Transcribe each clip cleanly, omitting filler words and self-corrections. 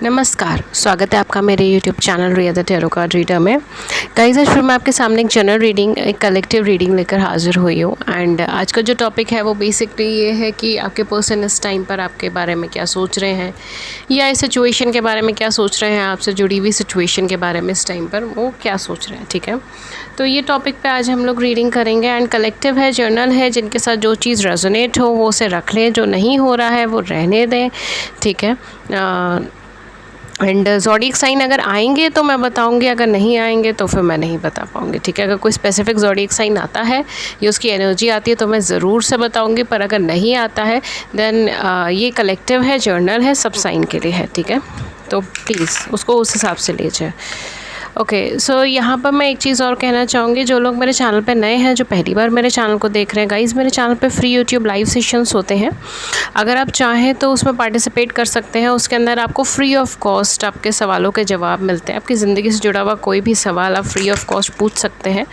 नमस्कार, स्वागत है आपका मेरे YouTube channel Riya the tarot card reader में। गाइस, आज फिर मैं आपके सामने एक जनरल रीडिंग, एक कलेक्टिव रीडिंग लेकर हाजिर हुई हूँ। एंड आज का जो टॉपिक है वो बेसिकली ये है कि आपके पर्सन इस टाइम पर आपके बारे में क्या सोच रहे हैं, या इस सिचुएशन के बारे में क्या सोच रहे हैं, आपसे जुड़ी हुई सिचुएशन के बारे में इस टाइम पर वो क्या सोच रहे हैं। ठीक है, तो ये टॉपिक पे आज हम लोग रीडिंग करेंगे। एंड कलेक्टिव है, जर्नल है, जिनके साथ जो चीज़ रेजोनेट हो वो उसे रख लें, जो नहीं हो रहा है वो रहने दें। ठीक है, एंड ज़ोडिएक साइन अगर आएंगे तो मैं बताऊंगी, अगर नहीं आएंगे तो फिर मैं नहीं बता पाऊंगी। ठीक है, अगर कोई स्पेसिफिक ज़ोडिएक साइन आता है या उसकी एनर्जी आती है तो मैं ज़रूर से बताऊंगी, पर अगर नहीं आता है देन ये कलेक्टिव है, जर्नल है, सब साइन के लिए है। ठीक है, तो प्लीज़ उसको उस हिसाब से लीजिए। ओके, सो यहाँ पर मैं एक चीज़ और कहना चाहूँगी। जो लोग मेरे चैनल पे नए हैं, जो पहली बार मेरे चैनल को देख रहे हैं, गाइज़, मेरे चैनल पे फ्री यूट्यूब लाइव सेशंस होते हैं। अगर आप चाहें तो उसमें पार्टिसिपेट कर सकते हैं। उसके अंदर आपको फ्री ऑफ कॉस्ट आपके सवालों के जवाब मिलते हैं। आपकी ज़िंदगी से जुड़ा हुआ कोई भी सवाल आप फ्री ऑफ कॉस्ट पूछ सकते हैं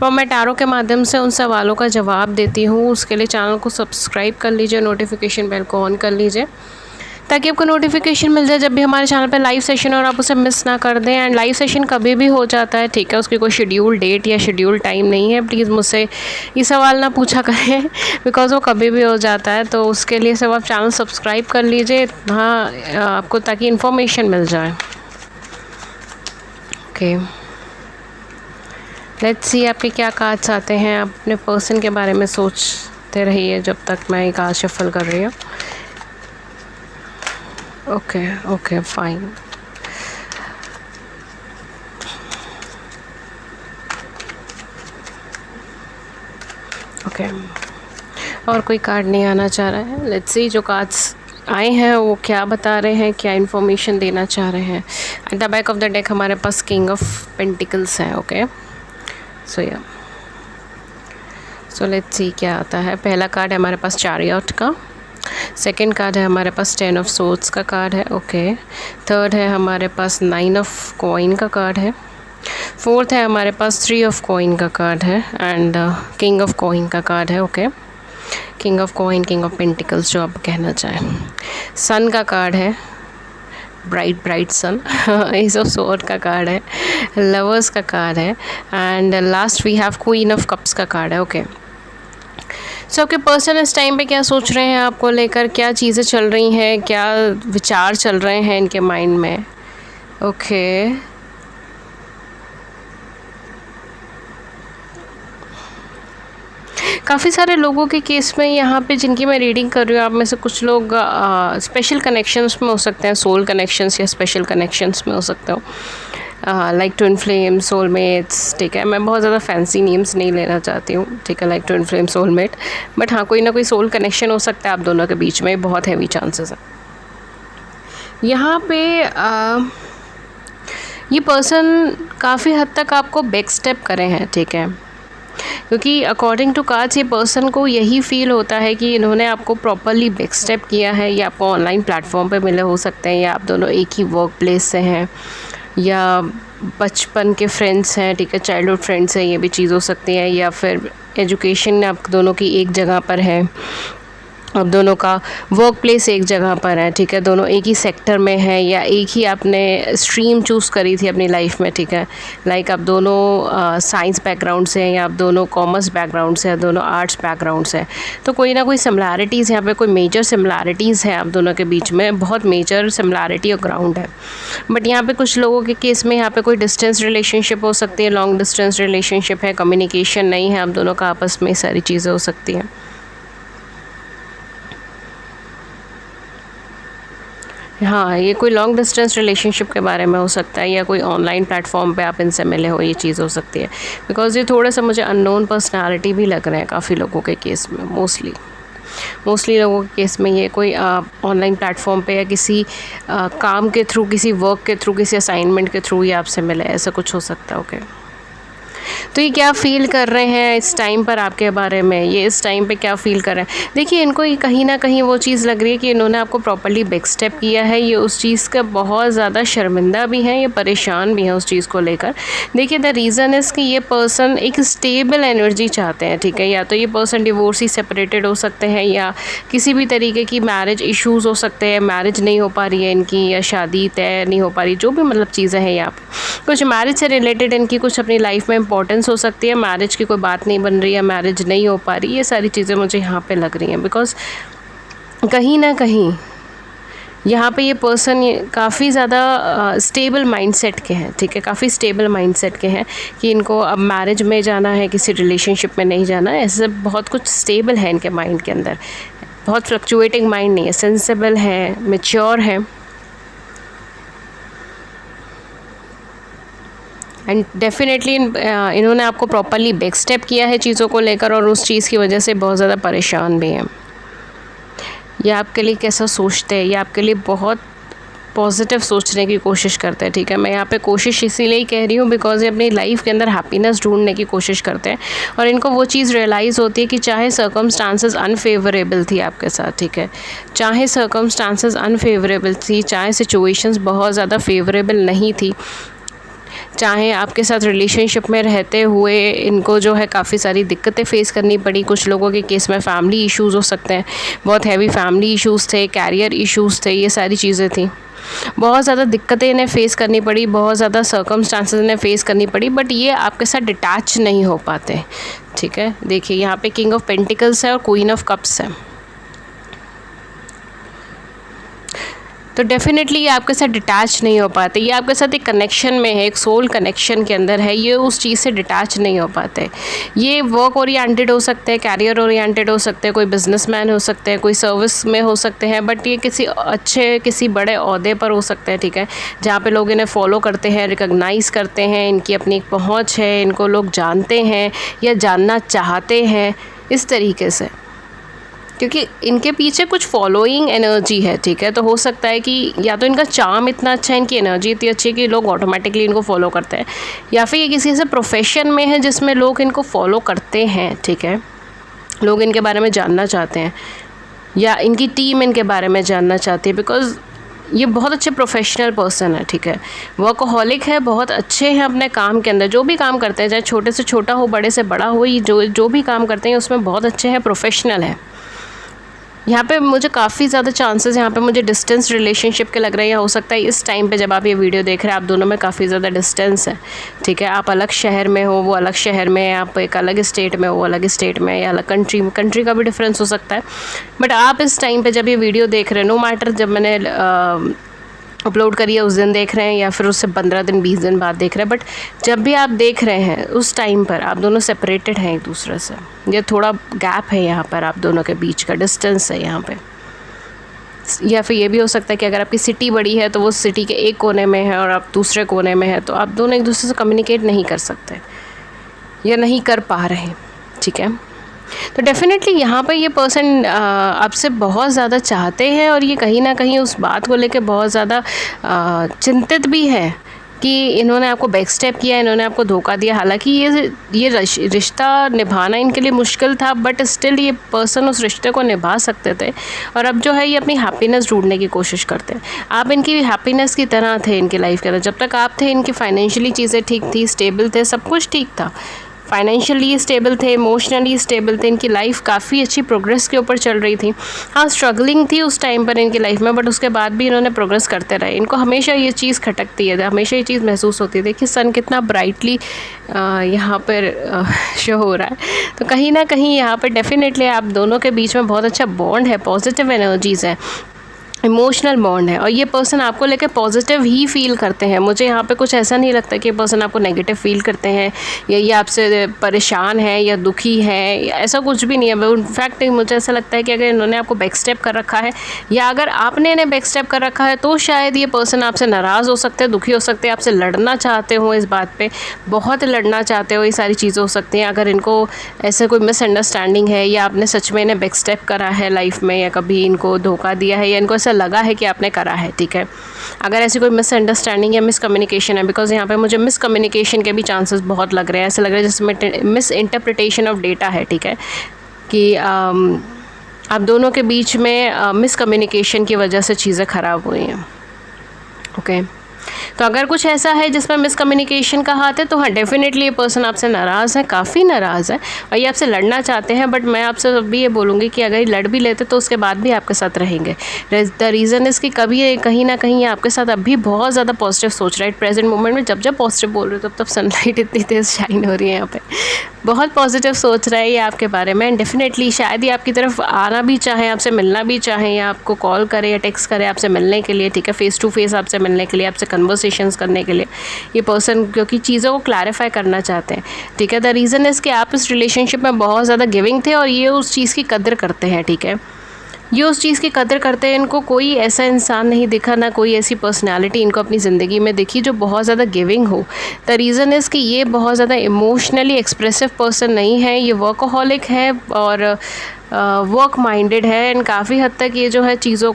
और मैं टैरो के माध्यम से उन सवालों का जवाब देती हूँ। उसके लिए चैनल को सब्सक्राइब कर लीजिए, नोटिफिकेशन बेल को ऑन कर लीजिए ताकि आपको नोटिफिकेशन मिल जाए जब भी हमारे चैनल पे लाइव सेशन और आप उसे मिस ना कर दें। एंड लाइव सेशन कभी भी हो जाता है, ठीक है, उसकी कोई शेड्यूल डेट या शेड्यूल टाइम नहीं है। प्लीज़ मुझसे ये सवाल ना पूछा करें बिकॉज़ वो कभी भी हो जाता है। तो उसके लिए सब आप चैनल सब्सक्राइब कर लीजिए, हाँ, आपको, ताकि इन्फॉर्मेशन मिल जाए। ओके, लेट्स सी आपके क्या कार्ड्स आते हैं। आप अपने पर्सन के बारे में सोचते रहिए जब तक मैं एक कार्ड शफल कर रही हूँ। Okay, fine. ओके, और कोई कार्ड नहीं आना चाह रहा है। लेट्स सी जो कार्ड्स आए हैं वो क्या बता रहे हैं, क्या इन्फॉर्मेशन देना चाह रहे हैं। At the back of the deck हमारे पास किंग ऑफ पेंटिकल्स है। ओके, सो लेट्स सी क्या आता है। पहला कार्ड है हमारे पास चैरियट का, सेकेंड कार्ड है हमारे पास 10 ऑफ सोर्ड्स का कार्ड है। ओके, थर्ड है हमारे पास 9 ऑफ कॉइन का कार्ड है। फोर्थ है हमारे पास 3 ऑफ कॉइन का कार्ड है एंड किंग ऑफ कॉइन का कार्ड है। Okay, king of coin, king of pentacles जो आप कहना चाहें। सन का कार्ड है, bright sun. Ace of sword का कार्ड है, लवर्स का कार्ड है and last we have queen of cups का कार्ड है। ओके, सो आपके पर्सन इस टाइम पे क्या सोच रहे हैं आपको लेकर, क्या चीज़ें चल रही हैं, क्या विचार चल रहे हैं इनके माइंड में। ओके, काफ़ी सारे लोगों के केस में यहाँ पे जिनकी मैं रीडिंग कर रही हूँ, आप में से कुछ लोग स्पेशल कनेक्शंस में हो सकते हैं, सोल कनेक्शंस या स्पेशल कनेक्शंस में हो सकते हो, लाइक ट्विन फ्लेम, सोलमेट्स। ठीक है, मैं बहुत ज़्यादा फैंसी नेम्स नहीं लेना चाहती हूँ। ठीक है, like twin flame, soulmate, but हाँ, कोई ना कोई सोल कनेक्शन हो सकता है आप दोनों के बीच में, बहुत हैवी चांसेस है यहाँ पे। ये पर्सन काफ़ी हद तक आपको बैक स्टेप करे हैं। ठीक है, क्योंकि अकॉर्डिंग टू कार्ड्स ये पर्सन को यही फील होता है कि इन्होंने आपको प्रॉपरली बैक स्टेप किया है, या आपको ऑनलाइन प्लेटफॉर्म पे मिले हो सकते हैं, या आप दोनों एक ही वर्क प्लेस से हैं, या बचपन के फ्रेंड्स हैं। ठीक है, चाइल्डहुड फ्रेंड्स हैं, ये भी चीज़ हो सकती है, या फिर एजुकेशन आप दोनों की एक जगह पर है, अब दोनों का वर्क प्लेस एक जगह पर है। ठीक है, दोनों एक ही सेक्टर में है, या एक ही आपने स्ट्रीम चूज़ करी थी अपनी लाइफ में। ठीक है, लाइक आप दोनों साइंस बैकग्राउंड से हैं, या आप दोनों कॉमर्स बैकग्राउंड से हैं, दोनों आर्ट्स बैकग्राउंड से हैं। तो कोई ना कोई सिमिलैरिटीज़ यहाँ पे, कोई मेजर सिमिलैरिटीज़ हैं आप दोनों के बीच में, बहुत मेजर सिमिलैरिटी और ग्राउंड है। बट यहाँ पे कुछ लोगों के केस में यहाँ पे कोई डिस्टेंस रिलेशनशिप हो सकती है, लॉन्ग डिस्टेंस रिलेशनशिप है, कम्युनिकेशन नहीं है आप दोनों का आपस में, सारी चीज़ें हो सकती हैं। हाँ, ये कोई लॉन्ग डिस्टेंस रिलेशनशिप के बारे में हो सकता है, या कोई ऑनलाइन प्लेटफॉर्म पे आप इनसे मिले हो, ये चीज़ हो सकती है। बिकॉज़ ये थोड़ा सा मुझे अननोन पर्सनालिटी भी लग रहे हैं काफ़ी लोगों के केस में। मोस्टली लोगों के केस में ये कोई ऑनलाइन प्लेटफॉर्म पे या किसी काम के थ्रू, किसी वर्क के थ्रू, किसी असाइनमेंट के थ्रू ये आपसे मिले, ऐसा कुछ हो सकता है। ओके, तो ये क्या फ़ील कर रहे हैं इस टाइम पर आपके बारे में, ये इस टाइम पे क्या फ़ील कर रहे हैं। देखिए इनको ये कहीं ना कहीं वो चीज़ लग रही है कि इन्होंने आपको प्रॉपर्ली बैक स्टेप किया है, ये उस चीज़ का बहुत ज़्यादा शर्मिंदा भी हैं, ये परेशान भी हैं उस चीज़ को लेकर। देखिए द रीज़न इज़ कि ये पर्सन एक स्टेबल एनर्जी चाहते हैं, ठीक है। या तो ये पर्सन डिवोर्स ही सेपरेटेड हो सकते हैं, या किसी भी तरीके की मैरिज इश्यूज़ हो सकते हैं, मैरिज नहीं हो पा रही है इनकी, या शादी तय नहीं हो पा रही, जो भी मतलब चीज़ें हैं यहाँ पे। कुछ मैरिज से रिलेटेड इनकी कुछ अपनी लाइफ में इंपॉर्टेंस हो सकती है, मैरिज की कोई बात नहीं बन रही है, मैरिज नहीं हो पा रही, ये सारी चीज़ें मुझे यहाँ पे लग रही हैं। बिकॉज़ कहीं ना कहीं यहाँ पे ये पर्सन काफ़ी ज़्यादा स्टेबल माइंडसेट के हैं, ठीक है। काफ़ी स्टेबल माइंडसेट के हैं कि इनको अब मैरिज में जाना है, किसी रिलेशनशिप में नहीं जाना है, ऐसे बहुत कुछ स्टेबल है इनके माइंड के अंदर। बहुत फ्लक्चुएटिंग माइंड नहीं है, सेंसिबल है, मैच्योर है। एंड डेफिनेटली इन्होंने आपको प्रॉपरली बैक स्टेप किया है चीज़ों को लेकर, और उस चीज़ की वजह से बहुत ज़्यादा परेशान भी हैं। ये आपके लिए कैसा सोचते हैं, ये आपके लिए बहुत पॉजिटिव सोचने की कोशिश करते हैं, ठीक है। मैं यहाँ पे कोशिश इसीलिए ही कह रही हूँ बिकॉज ये अपनी लाइफ के अंदर हैप्पीनेस ढूंढने की कोशिश करते हैं, और इनको वो चीज़ रियलाइज़ होती है कि चाहे सर्कमस्टांसेस अनफेवरेबल थी आपके साथ, ठीक है, चाहे सर्कमस्टांसेस अनफेवरेबल थी, चाहे सिचुएशंस बहुत ज़्यादा फेवरेबल नहीं थी, चाहे आपके साथ रिलेशनशिप में रहते हुए इनको जो है काफ़ी सारी दिक्कतें फ़ेस करनी पड़ी। कुछ लोगों के केस में फैमिली इश्यूज़ हो सकते हैं, बहुत हैवी फैमिली इश्यूज़ थे, कैरियर इश्यूज़ थे, ये सारी चीज़ें थी। बहुत ज़्यादा दिक्कतें इन्हें फ़ेस करनी पड़ी, बहुत ज़्यादा सर्कमस्टांसेस इन्हें फ़ेस करनी पड़ी, बट ये आपके साथ डिटैच नहीं हो पाते, ठीक है। देखिए यहाँ पे किंग ऑफ पेंटिकल्स है और क्वीन ऑफ कप्स है, तो डेफिनेटली ये आपके साथ डिटैच नहीं हो पाते। ये आपके साथ एक कनेक्शन में है, एक सोल कनेक्शन के अंदर है, ये उस चीज़ से डिटैच नहीं हो पाते। ये वर्क ओरिएंटेड हो सकते हैं, कैरियर ओरिएंटेड हो सकते हैं, कोई बिजनेसमैन हो सकते हैं, कोई सर्विस में हो सकते हैं, बट ये किसी अच्छे किसी बड़े ओहदे पर हो सकते हैं, ठीक है, जहाँ पे लोग इन्हें फॉलो करते हैं, रिकॉग्नाइज़ करते हैं, इनकी अपनी एक पहुँच है, इनको लोग जानते हैं या जानना चाहते हैं, इस तरीके से, क्योंकि इनके पीछे कुछ फॉलोइंग एनर्जी है, ठीक है। तो हो सकता है कि या तो इनका चार्म इतना अच्छा है, इनकी एनर्जी इतनी अच्छी है कि लोग ऑटोमेटिकली इनको फॉलो करते हैं, या फिर ये किसी ऐसे प्रोफेशन में है जिसमें लोग इनको फॉलो करते हैं, ठीक है, लोग इनके बारे में जानना चाहते हैं, या इनकी टीम इनके बारे में जानना चाहती है, बिकॉज़ ये बहुत अच्छे प्रोफेशनल पर्सन है, ठीक है, वर्कहॉलिक है, बहुत अच्छे हैं अपने काम के अंदर, जो भी काम करते हैं, चाहे छोटे से छोटा हो, बड़े से बड़ा हो, ये जो भी काम करते हैं उसमें बहुत अच्छे हैं, प्रोफेशनल है। यहाँ पे मुझे काफ़ी ज़्यादा चांसेस यहाँ पे मुझे डिस्टेंस रिलेशनशिप के लग रहे हैं। हो सकता है इस टाइम पे जब आप ये वीडियो देख रहे हैं आप दोनों में काफ़ी ज़्यादा डिस्टेंस है, ठीक है। आप अलग शहर में हो, वो अलग शहर में है, आप एक अलग स्टेट में हो, वो अलग स्टेट में, या अलग कंट्री का भी डिफरेंस हो सकता है। बट आप इस टाइम पर जब ये वीडियो देख रहे हैं, नो मैटर जब मैंने अपलोड करी है उस दिन देख रहे हैं या फिर उससे 15 दिन 20 दिन बाद देख रहे हैं, बट जब भी आप देख रहे हैं उस टाइम पर आप दोनों सेपरेटेड हैं एक दूसरे से, ये थोड़ा गैप है यहाँ पर, आप दोनों के बीच का डिस्टेंस है यहाँ पे। या फिर ये भी हो सकता है कि अगर आपकी सिटी बड़ी है तो वो सिटी के एक कोने में है और आप दूसरे कोने में है, तो आप दोनों एक दूसरे से कम्युनिकेट नहीं कर सकते या नहीं कर पा रहे, ठीक है। तो डेफ़िनेटली यहाँ पर ये पर्सन आपसे बहुत ज़्यादा चाहते हैं, और ये कहीं ना कहीं उस बात को लेकर बहुत ज़्यादा चिंतित भी है कि इन्होंने आपको बैक स्टेप किया, इन्होंने आपको धोखा दिया। हालांकि ये रिश्ता निभाना इनके लिए मुश्किल था, बट स्टिल ये पर्सन उस रिश्ते को निभा सकते थे, और अब जो है ये अपनी हैप्पीनेस ढूंढने की कोशिश करते हैं। आप इनकी हैप्पीनेस की तरह थे इनकी लाइफ के अंदर, जब तक आप थे इनकी फाइनेंशियली चीज़ें ठीक थी, स्टेबल थे, सब कुछ ठीक था, फाइनेंशियली स्टेबल थे, इमोशनली स्टेबल थे, इनकी लाइफ काफ़ी अच्छी प्रोग्रेस के ऊपर चल रही थी। हाँ, स्ट्रगलिंग थी उस टाइम पर इनकी लाइफ में, बट उसके बाद भी इन्होंने प्रोग्रेस करते रहे। इनको हमेशा ये चीज़ खटकती है, हमेशा ये चीज़ महसूस होती है। देखिए सन कितना ब्राइटली यहाँ पर शो हो रहा है, तो कहीं ना कहीं यहाँ पर डेफिनेटली आप दोनों के बीच में बहुत अच्छा बॉन्ड है, पॉजिटिव एनर्जीज़ है, इमोशनल बॉन्ड है, और ये पर्सन आपको लेकर पॉजिटिव ही फील करते हैं। मुझे यहाँ पे कुछ ऐसा नहीं लगता कि ये पर्सन आपको नेगेटिव फील करते हैं या ये आपसे परेशान है या दुखी है, या ऐसा कुछ भी नहीं है। इनफैक्ट मुझे ऐसा लगता है कि अगर इन्होंने आपको बैक स्टेप कर रखा है या अगर आपने इन्हें बैक स्टेप कर रखा है, तो शायद ये पर्सन आपसे नाराज़ हो सकते हैं, दुखी हो सकते हैं, आपसे लड़ना चाहते हो, इस बात पर बहुत लड़ना चाहते हो, ये सारी चीज़ें हो सकती हैं। अगर इनको ऐसे कोई मिसअंडरस्टैंडिंग है या आपने सच में इन्हें बैक स्टेप करा है लाइफ में, या कभी इनको धोखा दिया है या इनको लगा है कि आपने करा है, ठीक है, अगर ऐसी कोई मिसअंडरस्टैंडिंग या मिसकम्युनिकेशन है, बिकॉज यहाँ पे मुझे मिसकम्युनिकेशन के भी चांसेस बहुत लग रहे हैं। ऐसा लग रहा है जैसे मिस इंटरप्रिटेशन ऑफ डेटा है, ठीक है, कि आप दोनों के बीच में मिसकम्युनिकेशन की वजह से चीज़ें ख़राब हुई हैं। ओके, तो अगर कुछ ऐसा है जिसमें मिसकम्युनिकेशन का हाथ है, तो हाँ डेफिनेटली ये पर्सन आपसे नाराज़ है, काफ़ी नाराज़ है, और ये आपसे लड़ना चाहते हैं। बट मैं आपसे अभी ये बोलूँगी कि अगर ये लड़ भी लेते तो उसके बाद भी आपके साथ रहेंगे। द रीज़न इज़ कि कभी कहीं ना कहीं आपके साथ अभी बहुत ज़्यादा पॉजिटिव सोच रहा है। प्रेजेंट मोमेंट में जब जब पॉजिटिव बोल रहे हो तब सनलाइट इतनी तेज़ शाइन हो रही है यहाँ पे, बहुत पॉजिटिव सोच रहा है ये आपके बारे में। एंड डेफिनेटली शायद ये आपकी तरफ आना भी चाहे, आपसे मिलना भी चाहे, या आपको कॉल करे या टेक्स्ट करे आपसे मिलने के लिए, ठीक है, फेस टू फेस आपसे मिलने के लिए, आपसे कन्वर्सेशंस करने के लिए ये पर्सन, क्योंकि चीज़ों को क्लैरिफाई करना चाहते हैं, ठीक है। द रीज़न इज़ कि आप इस रिलेशनशिप में बहुत ज़्यादा गिविंग थे और ये उस चीज़ की कदर करते हैं, ठीक है, ये उस चीज़ की कदर करते हैं। इनको कोई ऐसा इंसान नहीं दिखा, ना कोई ऐसी पर्सनालिटी इनको अपनी ज़िंदगी में दिखी जो बहुत ज़्यादा गिविंग हो। द रीज़न इज़ कि ये बहुत ज़्यादा इमोशनली एक्सप्रेसिव पर्सन नहीं है, ये वर्कहोलिक है और वर्क माइंडेड है। एंड काफ़ी हद तक ये जो है चीज़ों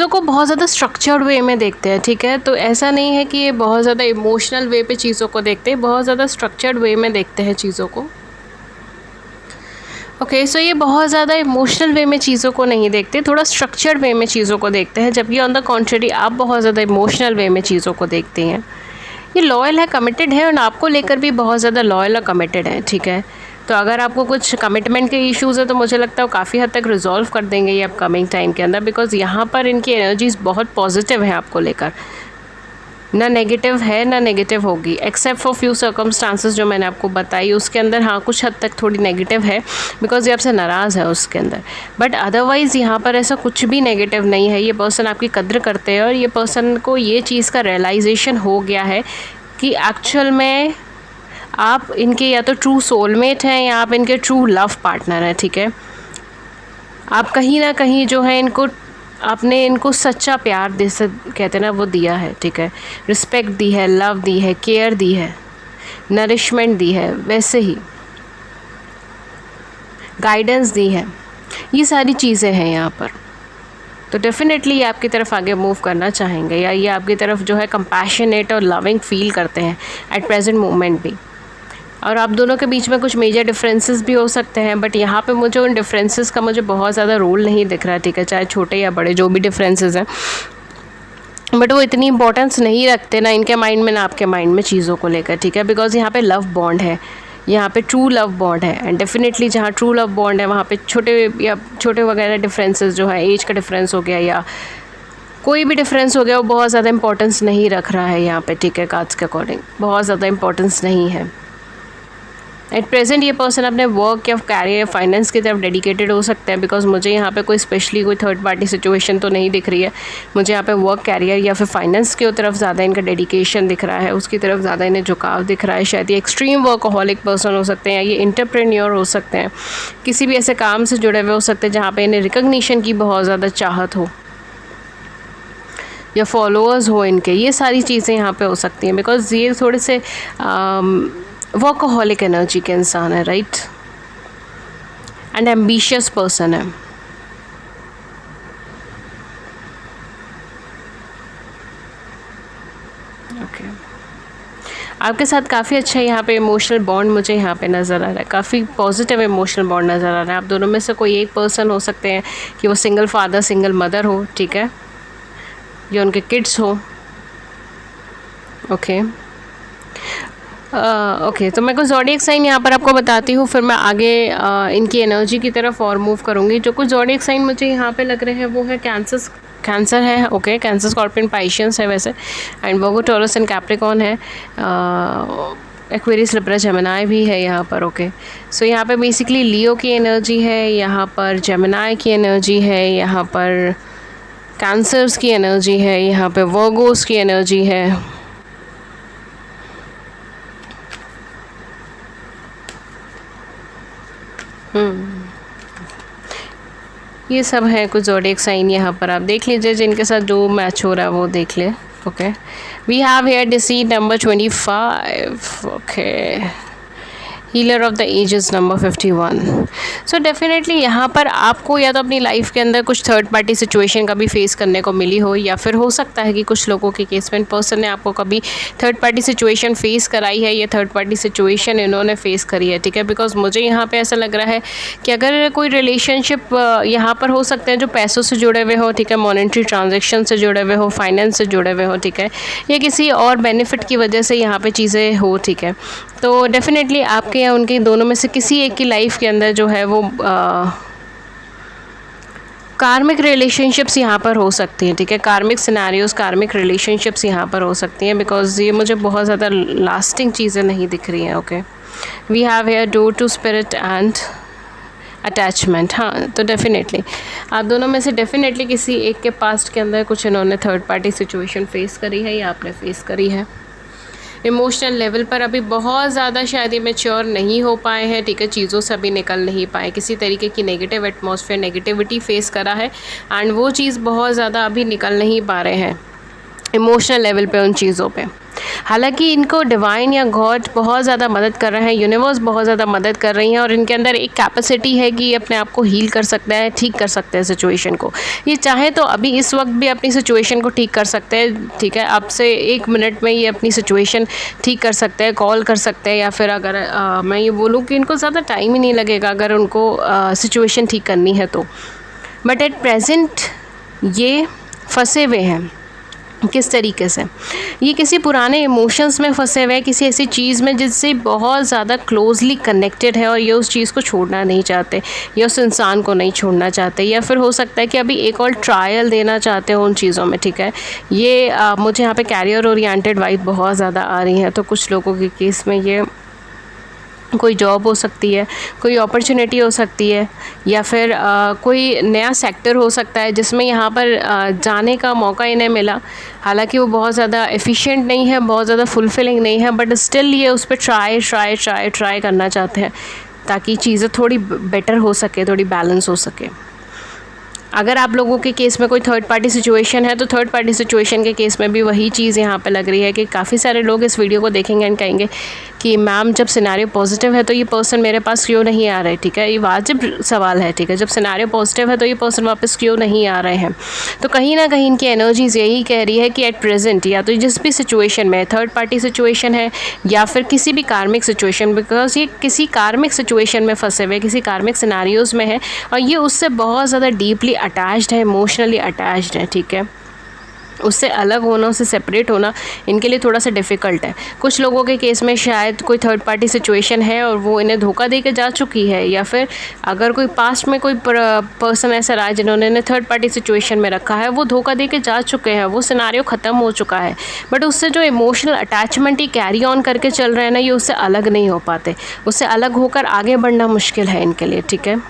को बहुत ज़्यादा स्ट्रक्चर्ड वे में देखते हैं, ठीक है। तो ऐसा नहीं है कि ये बहुत ज़्यादा इमोशनल वे पे चीज़ों को देखते हैं, बहुत ज़्यादा स्ट्रक्चर्ड वे में देखते हैं चीज़ों को। ओके, सो ये बहुत ज़्यादा इमोशनल वे में चीज़ों को नहीं देखते, थोड़ा स्ट्रक्चर्ड वे में चीज़ों को देखते हैं, जबकि ऑन द कॉन्ट्ररी आप बहुत ज़्यादा इमोशनल वे में चीज़ों को देखते हैं। ये लॉयल है, कमिटेड है, और आपको लेकर भी बहुत ज़्यादा लॉयल और कमिटेड है, ठीक है। तो अगर आपको कुछ कमिटमेंट के इश्यूज़ है तो मुझे लगता है वो काफ़ी हद तक रिजॉल्व कर देंगे ये अपकमिंग टाइम के अंदर, बिकॉज यहाँ पर इनकी एनर्जीज़ बहुत पॉजिटिव है आपको लेकर, ना नेगेटिव है ना नेगेटिव होगी, एक्सेप्ट फॉर फ्यू सर्कमस्टांसेस जो मैंने आपको बताई, उसके अंदर हाँ कुछ हद तक थोड़ी नेगेटिव है बिकॉज ये आपसे नाराज़ है उसके अंदर। बट अदरवाइज़ यहाँ पर ऐसा कुछ भी नेगेटिव नहीं है। ये पर्सन आपकी कद्र करते हैं और ये पर्सन को ये चीज़ का रियलाइजेशन हो गया है कि एक्चुअल में आप इनके या तो ट्रू सोलमेट हैं या आप इनके ट्रू लव पार्टनर हैं, ठीक है। आप कहीं ना कहीं जो है आपने इनको सच्चा प्यार जैसे कहते हैं ना वो दिया है, ठीक है, रिस्पेक्ट दी है, लव दी है, केयर दी है, नरिशमेंट दी है, वैसे ही गाइडेंस दी है, ये सारी चीज़ें हैं यहाँ पर। तो डेफिनेटली ये आपकी तरफ आगे मूव करना चाहेंगे, या ये आपकी तरफ जो है कंपैशनेट और लविंग फील करते हैं एट प्रेजेंट मोमेंट भी। और आप दोनों के बीच में कुछ मेजर डिफरेंसेस भी हो सकते हैं, बट यहाँ पे मुझे उन डिफरेंसेस का मुझे बहुत ज़्यादा रोल नहीं दिख रहा है, ठीक है, चाहे छोटे या बड़े जो भी डिफरेंसेस हैं, बट वो इतनी इंपॉर्टेंस नहीं रखते ना इनके माइंड में ना आपके माइंड में चीज़ों को लेकर, ठीक है। बिकॉज यहाँ पे लव बॉन्ड है, यहाँ पे ट्रू लव बॉन्ड है, एंड डेफिनेटली जहाँ ट्रू लव बॉन्ड है वहाँ पे छोटे वगैरह डिफरेंसेस जो है, एज का डिफरेंस हो गया या कोई भी डिफरेंस हो गया, वो बहुत ज़्यादा इंपॉर्टेंस नहीं रख रहा है यहाँ पे, ठीक है, कार्ड्स के अकॉर्डिंग बहुत ज़्यादा इंपॉर्टेंस नहीं है। एट प्रेजेंट ये पर्सन अपने वर्क या कैरियर या फाइनेंस की तरफ डेडिकेटेड हो सकते हैं, बिकॉज मुझे यहाँ पे कोई स्पेशली कोई थर्ड पार्टी सिचुएशन तो नहीं दिख रही है। मुझे यहाँ पे वर्क कैरियर या फिर फाइनेंस की तरफ ज़्यादा इनका डेडिकेशन दिख रहा है, उसकी तरफ ज़्यादा इन्हें झुकाव दिख रहा है। शायद ये एक्सट्रीम वर्कहॉलिक पर्सन हो सकते हैं, या ये एंटरप्रेन्योर हो सकते हैं, किसी भी ऐसे काम से जुड़े हुए हो सकते हैं जहाँ पर इन्हें रिकग्निशन की बहुत ज़्यादा चाहत हो या फॉलोअर्स हो इनके, ये सारी चीज़ें यहाँ पे हो सकती हैं। बिकॉज ये थोड़े से वर्कहॉलिक एनर्जी के इंसान है, राइट, एंड एम्बिशियस पर्सन है। ओके, आपके साथ काफ़ी अच्छा यहाँ पे इमोशनल बॉन्ड मुझे यहाँ पे नज़र आ रहा है, काफ़ी पॉजिटिव इमोशनल बॉन्ड नज़र आ रहा है। आप दोनों में से कोई एक पर्सन हो सकते हैं कि वो सिंगल फादर सिंगल मदर हो, ठीक है, या उनके किड्स हो। ओके ओके, तो मैं कुछ ज़ोडिएक साइन यहाँ पर आपको बताती हूँ, फिर मैं आगे इनकी एनर्जी की तरफ और मूव करूँगी। जो कुछ ज़ोडिएक साइन मुझे यहाँ पे लग रहे हैं वो है कैंसर है, ओके, कैंसर, स्कॉर्पियन, पाइशियंस है वैसे, and Virgo, taurus and Capricorn है, एक्वेरियस, लिब्रा, जेमिनी भी है यहाँ पर। ओके, सो यहाँ पे बेसिकली लियो की एनर्जी है, यहाँ पर जेमिनी की एनर्जी है, यहाँ पर कैंसर्स की एनर्जी है, यहाँ पे वर्गोस की एनर्जी है। ये सब है कुछ ज़ोडिएक साइन, यहाँ पर आप देख लीजिए जिनके साथ जो मैच हो रहा है वो देख ले। Okay, we have here deceit number 25। Okay, healer of the ages number 51। So definitely यहाँ पर आपको या तो अपनी लाइफ के अंदर कुछ थर्ड पार्टी सिचुएशन कभी फेस करने को मिली हो, या फिर हो सकता है कि कुछ लोगों के केस में पर्सन ने आपको कभी थर्ड पार्टी सिचुएशन फेस कराई है, या थर्ड पार्टी सिचुएशन इन्होंने फेस करी है, ठीक है। बिकॉज मुझे यहाँ पे ऐसा लग रहा है कि अगर कोई रिलेशनशिप यहाँ पर हो सकते हैं जो पैसों से जुड़े हुए हो, ठीक है, मॉनेटरी ट्रांजेक्शन से जुड़े हुए हो, फाइनेंस से जुड़े हुए हो, ठीक है, या किसी और बेनिफिट की वजह से यहाँ पे चीज़ें हो, ठीक है। तो डेफिनेटली आपके या उनके दोनों में से किसी एक की लाइफ के अंदर जो है वो कार्मिक रिलेशनशिप्स यहाँ पर हो सकती हैं, ठीक है। कार्मिक सिनेरियोस, कार्मिक रिलेशनशिप्स यहाँ पर हो सकती हैं, बिकॉज ये मुझे बहुत ज़्यादा लास्टिंग चीज़ें नहीं दिख रही हैं। Okay, we have here door to spirit and attachment. हाँ, तो डेफिनेटली आप दोनों में से डेफिनेटली किसी एक के पास्ट के अंदर कुछ इन्होंने थर्ड पार्टी सिचुएशन फेस करी है या आपने फेस करी है। इमोशनल लेवल पर अभी बहुत ज़्यादा शायद ये मैच्योर नहीं हो पाए हैं, ठीक है, चीज़ों से अभी निकल नहीं पाए, किसी तरीके की नेगेटिव एटमॉस्फेयर, नेगेटिविटी फेस करा है, एंड वो चीज़ बहुत ज़्यादा अभी निकल नहीं पा रहे हैं इमोशनल लेवल पे उन चीज़ों पे। हालांकि इनको डिवाइन या गॉड बहुत ज़्यादा मदद कर रहे हैं, यूनिवर्स बहुत ज़्यादा मदद कर रही हैं, और इनके अंदर एक कैपेसिटी है कि ये अपने आप को हील कर सकते हैं, ठीक कर सकते हैं सिचुएशन को। ये चाहे तो अभी इस वक्त भी अपनी सिचुएशन को ठीक कर सकते हैं, ठीक है, आपसे 1 मिनट में ये अपनी सिचुएशन ठीक कर सकते हैं, कॉल कर सकते हैं, या फिर अगर मैं ये बोलूँ कि इनको ज़्यादा टाइम ही नहीं लगेगा अगर उनको सिचुएशन ठीक करनी है तो। बट एट प्रेजेंट ये फंसे हुए हैं। किस तरीके से? ये किसी पुराने इमोशंस में फंसे हुए हैं, किसी ऐसी चीज़ में जिससे बहुत ज़्यादा क्लोजली कनेक्टेड है, और ये उस चीज़ को छोड़ना नहीं चाहते, या उस इंसान को नहीं छोड़ना चाहते, या फिर हो सकता है कि अभी एक और ट्रायल देना चाहते हो उन चीज़ों में, ठीक है। ये मुझे यहाँ पे कैरियर ओरिएंटेड वाइब बहुत ज़्यादा आ रही है, तो कुछ लोगों के केस में ये कोई जॉब हो सकती है, कोई अपॉर्चुनिटी हो सकती है, या फिर कोई नया सेक्टर हो सकता है जिसमें यहाँ पर जाने का मौका इन्हें मिला। हालांकि वो बहुत ज़्यादा एफिशिएंट नहीं है, बहुत ज़्यादा फुलफिलिंग नहीं है, बट स्टिल ये उस पर ट्राई करना चाहते हैं ताकि चीज़ें थोड़ी बेटर हो सके, थोड़ी बैलेंस हो सके। अगर आप लोगों के केस में कोई थर्ड पार्टी सिचुएशन है, तो थर्ड पार्टी सिचुएशन के केस में भी वही चीज़ यहाँ पे लग रही है कि काफ़ी सारे लोग इस वीडियो को देखेंगे एंड कहेंगे कि मैम जब सिनेरियो पॉजिटिव है तो ये पर्सन मेरे पास क्यों नहीं आ रहा है, ठीक है। ये वाजिब सवाल है, ठीक है। जब सिनेरियो पॉजिटिव है तो ये पर्सन वापस क्यों नहीं आ रहे हैं? तो कहीं ना कहीं इनकी एनर्जीज यही कह रही है कि एट प्रेजेंट या तो जिस भी सिचुएशन में थर्ड पार्टी सिचुएशन है, या फिर किसी भी कार्मिक सिचुएशन, बिकॉज ये किसी कार्मिक सिचुएशन में फंसे हुए, किसी कार्मिक सिनेरियोज़ में है, और ये उससे बहुत ज़्यादा डीपली अटैच्ड है, इमोशनली अटैच्ड है, ठीक है। उससे अलग होना, उससे सेपरेट होना इनके लिए थोड़ा सा डिफ़िकल्ट है। कुछ लोगों के केस में शायद कोई थर्ड पार्टी सिचुएशन है और वो इन्हें धोखा दे के जा चुकी है, या फिर अगर कोई पास्ट में कोई पर्सन ऐसा रहा है जिन्होंने इन्हें थर्ड पार्टी सिचुएशन में रखा है, वो धोखा दे के जा चुके हैं, वो सिनेरियो ख़त्म हो चुका है, बट उससे जो emotional attachment he carry on करके चल रहे हैं ना, ये उससे अलग नहीं हो पाते। उससे अलग होकर आगे बढ़ना मुश्किल है इनके लिए, ठीक है।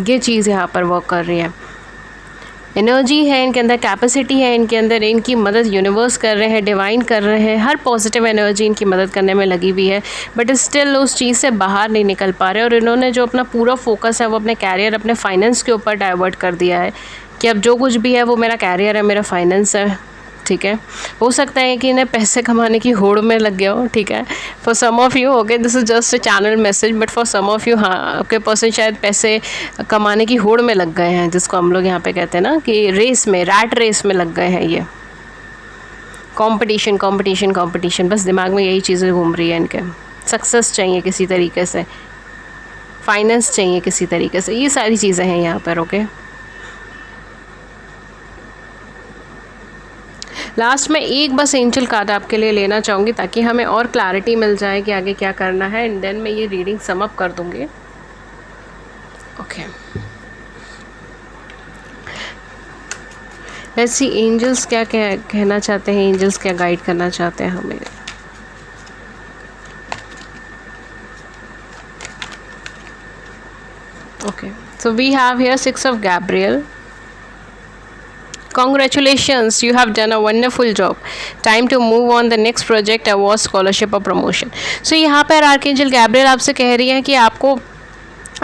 ये चीज़ यहाँ पर वर्क कर रही है। एनर्जी है इनके अंदर, कैपेसिटी है इनके अंदर, इनकी मदद यूनिवर्स कर रहे हैं, डिवाइन कर रहे हैं, हर पॉजिटिव एनर्जी इनकी मदद करने में लगी हुई है, बट स्टिल उस चीज़ से बाहर नहीं निकल पा रहे। और इन्होंने जो अपना पूरा फोकस है वो अपने कैरियर, अपने फाइनेंस के ऊपर डाइवर्ट कर दिया है कि अब जो कुछ भी है वो मेरा कैरियर है, मेरा फाइनेंस है, ठीक है। हो सकता है कि इन्हें पैसे कमाने की होड़ में लग गया हो, ठीक है। For some of you, okay, this is just a channel message, but for some of you, हाँ, आपके पर्सन शायद पैसे कमाने की होड़ में लग गए हैं, जिसको हम लोग यहाँ पे कहते हैं ना कि रेस में, रैट रेस में लग गए हैं। ये कंपटीशन कंपटीशन कंपटीशन, बस दिमाग में यही चीज़ें घूम रही है इनके। सक्सेस चाहिए किसी तरीके से, फाइनेंस चाहिए किसी तरीके से, ये सारी चीज़ें हैं यहाँ पर, ओके। लास्ट में एक बस एंजल कार्ड आपके लिए लेना चाहूँगी ताकि हमें और क्लैरिटी मिल जाए कि आगे क्या करना है, एंड देन मैं ये रीडिंग सम अप कर दूँगी, ओके। लेट्स सी एंजल्स क्या कहना चाहते हैं, एंजल्स क्या गाइड करना चाहते हैं हमें। Okay, so we have here 6 of Gabriel. Congratulations, you have done a wonderful job. Time to move on the next project, award, scholarship or promotion. So यहाँ पर आर्कएंजल गैब्रियल आपसे कह रही है कि आपको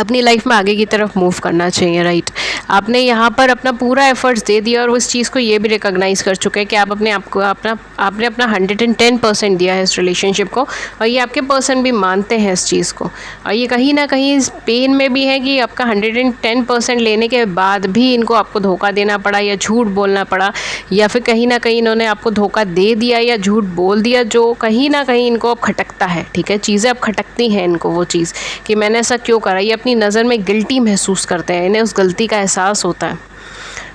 अपनी लाइफ में आगे की तरफ मूव करना चाहिए, राइट। आपने यहाँ पर अपना पूरा एफर्ट्स दे दिया और उस चीज़ को ये भी रिकॉग्नाइज़ कर चुके हैं कि आप अपने आप को आपने अपना 110% दिया है इस रिलेशनशिप को, और ये आपके पर्सन भी मानते हैं इस चीज़ को। और ये कहीं ना कहीं इस पेन में भी है कि आपका 110% लेने के बाद भी इनको आपको धोखा देना पड़ा या झूठ बोलना पड़ा, या फिर कहीं ना कहीं इन्होंने आपको धोखा दे दिया या झूठ बोल दिया, जो कहीं ना कहीं इनको अब खटकता है, ठीक है। चीज़ें अब खटकती हैं इनको, वो चीज़ कि मैंने ऐसा क्यों करा। ये अपनी नज़र में गिल्टी महसूस करते हैं, इन्हें उस गलती का एहसास होता है।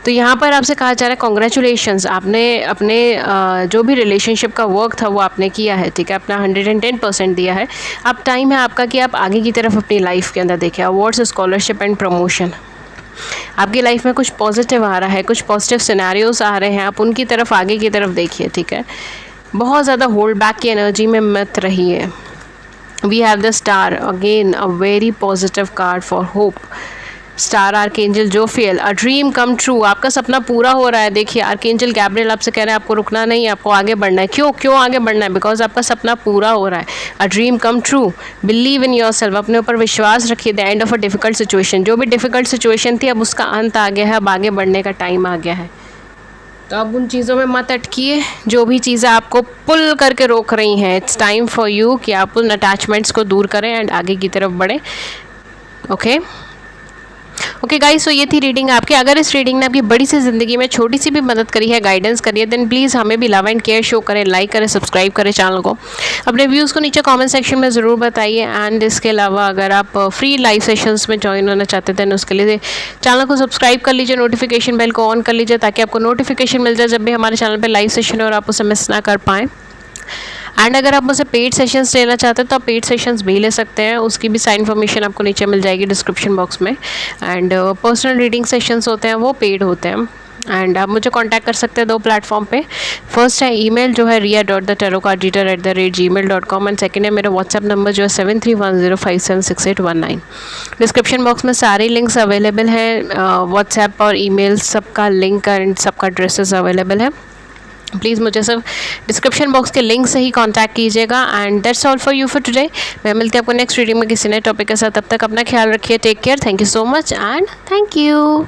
तो यहाँ पर आपसे कहा जा रहा है कॉन्ग्रेचुलेशंस, आपने अपने जो भी रिलेशनशिप का वर्क था वो आपने किया है, ठीक है। अपना 110% दिया है। अब टाइम है आपका कि आप आगे की तरफ अपनी लाइफ के अंदर देखें। अवार्ड्स, स्कॉलरशिप एंड प्रमोशन, आपकी लाइफ में कुछ पॉजिटिव आ रहा है, कुछ पॉजिटिव सिनेरियोज आ रहे हैं, आप उनकी तरफ आगे की तरफ देखिए, ठीक है। बहुत ज़्यादा होल्ड बैक की एनर्जी में मत रहिए। We have the star, again a very positive card for hope. Star archangel Jophiel, a dream come true, आपका सपना पूरा हो रहा है। देखिए आर्कएंजल गैब्रियल आपसे कह रहे हैं आपको रुकना नहीं, आपको आगे बढ़ना है। क्यों आगे बढ़ना है? बिकॉज आपका सपना पूरा हो रहा है। अ dream come true, believe in your self, अपने ऊपर विश्वास रखिए। The end of a difficult situation, जो भी डिफिकल्ट सिचुएशन थी अब उसका अंत आ गया है, अब आगे बढ़ने का टाइम आ गया है। तो अब उन चीज़ों में मत अटकिए जो भी चीज़ें आपको पुल करके रोक रही हैं। इट्स टाइम फॉर यू कि आप उन अटैचमेंट्स को दूर करें एंड आगे की तरफ बढ़ें। ओके गाइस, सो ये थी रीडिंग आपकी। अगर इस रीडिंग ने आपकी बड़ी सी ज़िंदगी में छोटी सी भी मदद करी है, गाइडेंस करी है, देन प्लीज़ हमें भी लव एंड केयर शो करें, लाइक करें, सब्सक्राइब करें चैनल को। अपने व्यूज़ को नीचे कमेंट सेक्शन में ज़रूर बताइए। एंड इसके अलावा अगर आप फ्री लाइव सेशंस में ज्वाइन होना चाहते थे उसके लिए चैनल को सब्सक्राइब कर लीजिए, नोटिफिकेशन बेल को ऑन कर लीजिए ताकि आपको नोटिफिकेशन मिल जाए जब भी हमारे चैनल पर लाइव सेशन हो और आप उसे मिस ना कर पाएँ। एंड अगर आप मुझसे पेड सेशंस लेना चाहते हैं तो आप पेड सेशंस भी ले सकते हैं, उसकी भी सारी इन्फॉर्मेशन आपको नीचे मिल जाएगी डिस्क्रिप्शन बॉक्स में। एंड पर्सनल रीडिंग सेशंस होते हैं वो पेड होते हैं। एंड आप मुझे कांटेक्ट कर सकते हैं 2 प्लेटफॉर्म पे। फर्स्ट है ईमेल जो है ria.thetarotcardreader@gmail.com, एंड सेकंड है मेरा व्हाट्सएप नंबर जो है 7310576819। डिस्क्रिप्शन बॉक्स में सारे लिंक्स अवेलेबल हैं, व्हाट्सएप और ईमेल सबका लिंक एंड सबका एड्रेसेस अवेलेबल है। प्लीज़ मुझे सब डिस्क्रिप्शन बॉक्स के लिंक से ही कांटेक्ट कीजिएगा। And that's all for you for today. मैं मिलती हूँ आपको नेक्स्ट रीडिंग में किसी नए टॉपिक के साथ। तब तक अपना ख्याल रखिए। Take care. Thank you so much and thank you.